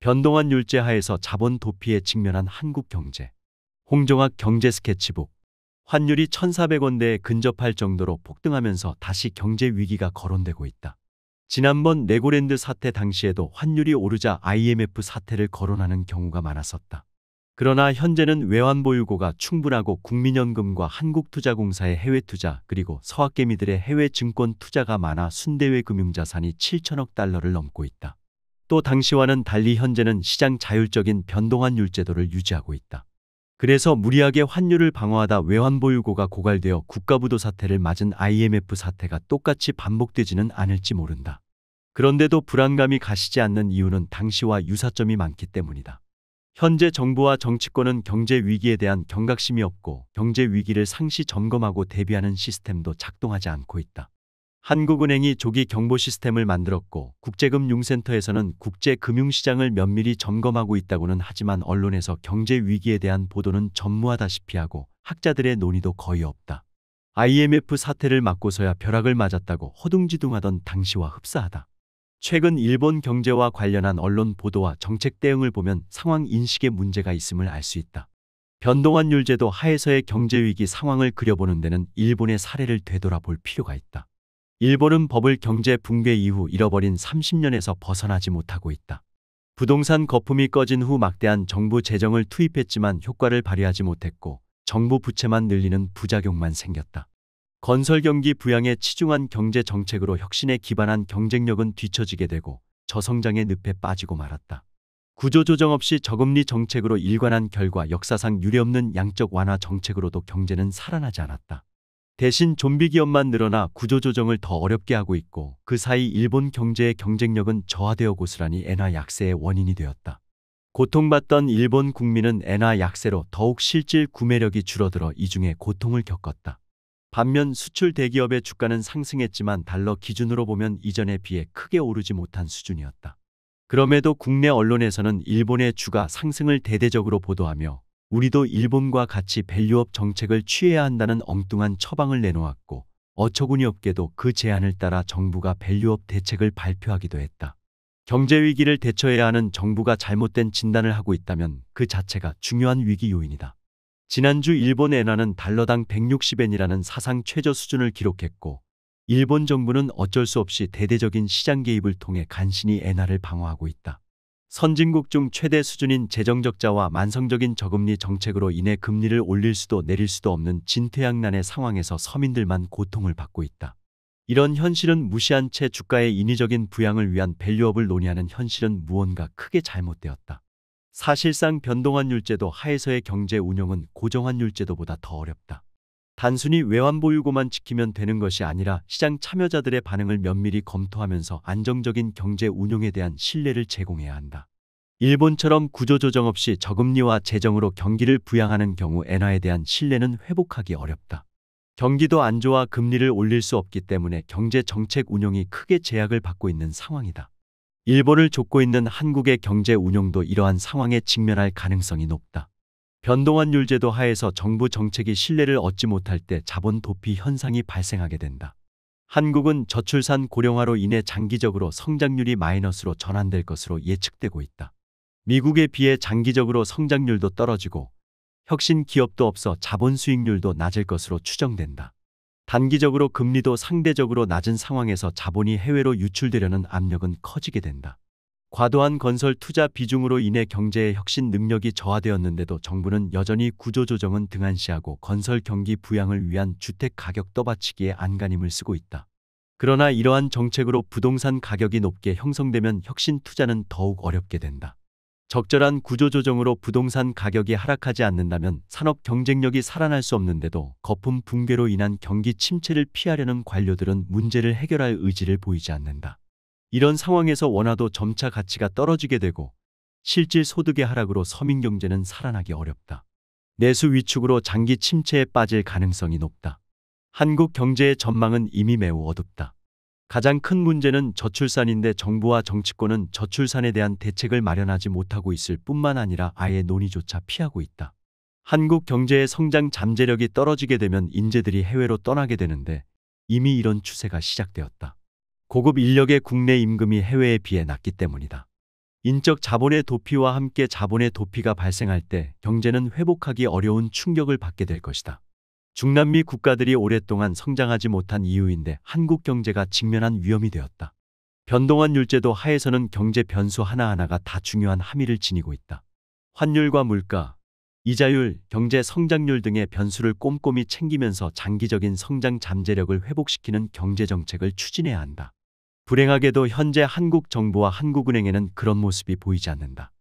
변동한 율제 하에서 자본 도피에 직면한 한국 경제. 홍종학 경제 스케치북. 환율이 1,400원대에 근접할 정도로 폭등하면서 다시 경제 위기가 거론되고 있다. 지난번 레고랜드 사태 당시에도 환율이 오르자 IMF 사태를 거론하는 경우가 많았었다. 그러나 현재는 외환보유고가 충분하고 국민연금과 한국투자공사의 해외투자 그리고 서학개미들의 해외 증권 투자가 많아 순대외 금융자산이 7천억 달러를 넘고 있다. 또 당시와는 달리 현재는 시장 자율적인 변동환율 제도를 유지하고 있다. 그래서 무리하게 환율을 방어하다 외환보유고가 고갈되어 국가부도 사태를 맞은 IMF 사태가 똑같이 반복되지는 않을지 모른다. 그런데도 불안감이 가시지 않는 이유는 당시와 유사점이 많기 때문이다. 현재 정부와 정치권은 경제 위기에 대한 경각심이 없고 경제 위기를 상시 점검하고 대비하는 시스템도 작동하지 않고 있다. 한국은행이 조기 경보 시스템을 만들었고 국제금융센터에서는 국제금융시장을 면밀히 점검하고 있다고는 하지만 언론에서 경제 위기에 대한 보도는 전무하다시피 하고 학자들의 논의도 거의 없다. IMF 사태를 맞고서야 벼락을 맞았다고 허둥지둥하던 당시와 흡사하다. 최근 일본 경제와 관련한 언론 보도와 정책 대응을 보면 상황 인식에 문제가 있음을 알 수 있다. 변동환율 제도 하에서의 경제 위기 상황을 그려보는 데는 일본의 사례를 되돌아볼 필요가 있다. 일본은 버블 경제 붕괴 이후 잃어버린 30년에서 벗어나지 못하고 있다. 부동산 거품이 꺼진 후 막대한 정부 재정을 투입했지만 효과를 발휘하지 못했고 정부 부채만 늘리는 부작용만 생겼다. 건설 경기 부양에 치중한 경제 정책으로 혁신에 기반한 경쟁력은 뒤처지게 되고 저성장의 늪에 빠지고 말았다. 구조조정 없이 저금리 정책으로 일관한 결과 역사상 유례없는 양적 완화 정책으로도 경제는 살아나지 않았다. 대신 좀비 기업만 늘어나 구조조정을 더 어렵게 하고 있고 그 사이 일본 경제의 경쟁력은 저하되어 고스란히 엔화 약세의 원인이 되었다. 고통받던 일본 국민은 엔화 약세로 더욱 실질 구매력이 줄어들어 이중에 고통을 겪었다. 반면 수출 대기업의 주가는 상승했지만 달러 기준으로 보면 이전에 비해 크게 오르지 못한 수준이었다. 그럼에도 국내 언론에서는 일본의 주가 상승을 대대적으로 보도하며 우리도 일본과 같이 밸류업 정책을 취해야 한다는 엉뚱한 처방을 내놓았고 어처구니 없게도 그 제안을 따라 정부가 밸류업 대책을 발표하기도 했다. 경제 위기를 대처해야 하는 정부가 잘못된 진단을 하고 있다면 그 자체가 중요한 위기 요인이다. 지난주 일본 엔화는 달러당 160엔이라는 사상 최저 수준을 기록했고 일본 정부는 어쩔 수 없이 대대적인 시장 개입을 통해 간신히 엔화를 방어하고 있다. 선진국 중 최대 수준인 재정적자와 만성적인 저금리 정책으로 인해 금리를 올릴 수도 내릴 수도 없는 진퇴양난의 상황에서 서민들만 고통을 받고 있다. 이런 현실은 무시한 채 주가의 인위적인 부양을 위한 밸류업을 논의하는 현실은 무언가 크게 잘못되었다. 사실상 변동환율제도 하에서의 경제 운용은 고정환율제도보다 더 어렵다. 단순히 외환보유고만 지키면 되는 것이 아니라 시장 참여자들의 반응을 면밀히 검토하면서 안정적인 경제 운용에 대한 신뢰를 제공해야 한다. 일본처럼 구조조정 없이 저금리와 재정으로 경기를 부양하는 경우 엔화에 대한 신뢰는 회복하기 어렵다. 경기도 안 좋아 금리를 올릴 수 없기 때문에 경제 정책 운용이 크게 제약을 받고 있는 상황이다. 일본을 좇고 있는 한국의 경제 운용도 이러한 상황에 직면할 가능성이 높다. 변동환율 제도 하에서 정부 정책이 신뢰를 얻지 못할 때 자본 도피 현상이 발생하게 된다. 한국은 저출산 고령화로 인해 장기적으로 성장률이 마이너스로 전환될 것으로 예측되고 있다. 미국에 비해 장기적으로 성장률도 떨어지고 혁신 기업도 없어 자본 수익률도 낮을 것으로 추정된다. 단기적으로 금리도 상대적으로 낮은 상황에서 자본이 해외로 유출되려는 압력은 커지게 된다. 과도한 건설 투자 비중으로 인해 경제의 혁신 능력이 저하되었는데도 정부는 여전히 구조조정은 등한시하고 건설 경기 부양을 위한 주택 가격 떠받치기에 안간힘을 쓰고 있다. 그러나 이러한 정책으로 부동산 가격이 높게 형성되면 혁신 투자는 더욱 어렵게 된다. 적절한 구조조정으로 부동산 가격이 하락하지 않는다면 산업 경쟁력이 살아날 수 없는데도 거품 붕괴로 인한 경기 침체를 피하려는 관료들은 문제를 해결할 의지를 보이지 않는다. 이런 상황에서 원화도 점차 가치가 떨어지게 되고 실질 소득의 하락으로 서민 경제는 살아나기 어렵다. 내수 위축으로 장기 침체에 빠질 가능성이 높다. 한국 경제의 전망은 이미 매우 어둡다. 가장 큰 문제는 저출산인데 정부와 정치권은 저출산에 대한 대책을 마련하지 못하고 있을 뿐만 아니라 아예 논의조차 피하고 있다. 한국 경제의 성장 잠재력이 떨어지게 되면 인재들이 해외로 떠나게 되는데 이미 이런 추세가 시작되었다. 고급 인력의 국내 임금이 해외에 비해 낮기 때문이다. 인적 자본의 도피와 함께 자본의 도피가 발생할 때 경제는 회복하기 어려운 충격을 받게 될 것이다. 중남미 국가들이 오랫동안 성장하지 못한 이유인데 한국 경제가 직면한 위험이 되었다. 변동환 율제도 하에서는 경제 변수 하나하나가 다 중요한 함의를 지니고 있다. 환율과 물가, 이자율, 경제 성장률 등의 변수를 꼼꼼히 챙기면서 장기적인 성장 잠재력을 회복시키는 경제 정책을 추진해야 한다. 불행하게도 현재 한국 정부와 한국은행에는 그런 모습이 보이지 않는다.